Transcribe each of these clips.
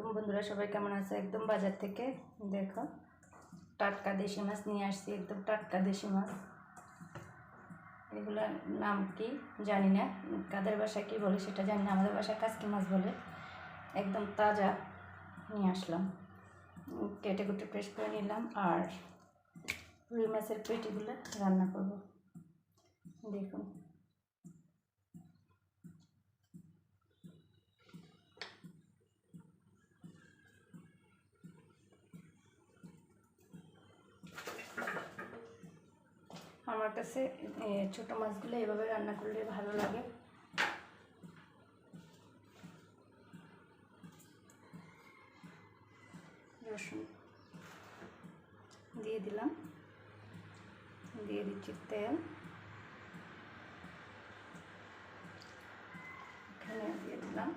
আলাইকুম বন্ধুরা, সবাই কেমন আছে? একদম বাজার থেকে দেখো টাটকা দেশি মাছ নিয়ে আসছি। একদম টাটকা দেশি মাছ। এগুলোর নাম কি জানি না, কাদের বাসায় কী বলে সেটা জানি না। আমাদের বাসায় কাসকি মাছ বলে। একদম তাজা নিয়ে আসলাম, কেটে কুটে ফ্রেশ করে নিলাম। আর রুই মাছের পেটিগুলো রান্না করব। দেখুন, আমার কাছে ছোটো মাছগুলো এভাবে রান্না করলে ভালো লাগে। রসুন দিয়ে দিলাম, দিয়ে দিচ্ছি তেল, এখানে দিয়ে দিলাম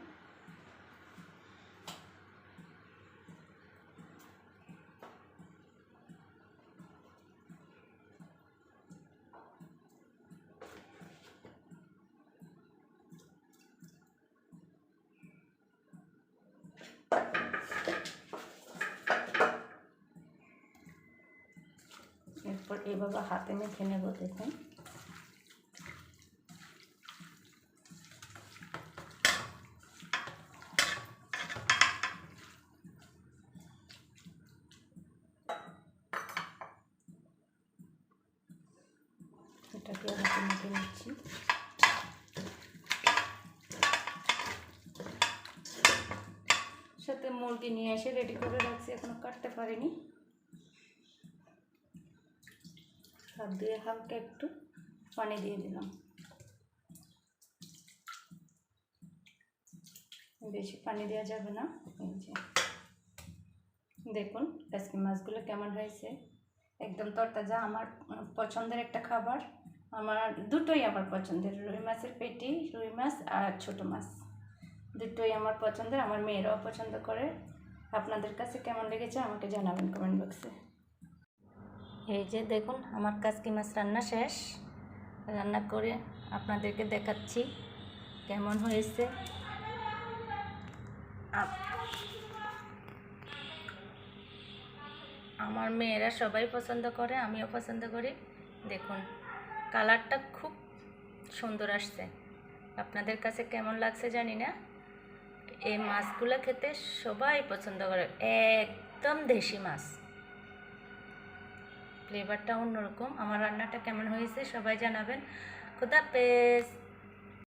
এরপর এইভাবে হাতে মেখে নেব। দেখুন, এটাকে হাতে মেখে নিচ্ছি। সাথে মুরগি নিয়ে এসে রেডি করে রাখছি, এখনো কাটতে পারিনি। হাত দিয়ে হালকা একটু পানি দিয়ে দিলাম, বেশি পানি দেওয়া যাবে না। এই যে দেখুন কাসকি মাছগুলো কেমন হয়েছে, একদম তরতাজা। আমার পছন্দের একটা খাবার, আমার দুটোই আমার পছন্দের। রুই মাছের পেটি, রুই মাছ আর ছোটো মাছ দুটোই আমার পছন্দের। আমার মেয়েরাও পছন্দ করে। আপনাদের কাছে কেমন লেগেছে আমাকে জানাবেন কমেন্ট বক্সে। এই যে দেখুন, আমার কাসকি মাছ রান্না শেষ। রান্না করে আপনাদেরকে দেখাচ্ছি কেমন হয়েছে। আমার মেয়েরা সবাই পছন্দ করে, আমিও পছন্দ করি। দেখুন কালারটা খুব সুন্দর আসছে। আপনাদের কাছে কেমন লাগছে জানি না। এই মাছগুলো খেতে সবাই পছন্দ করে, একদম দেশি মাছ। ফ্লেভারটা অন্যরকম। আমার রান্নাটা কেমন হয়েছে সবাই জানাবেন। খুদা হাফেজ।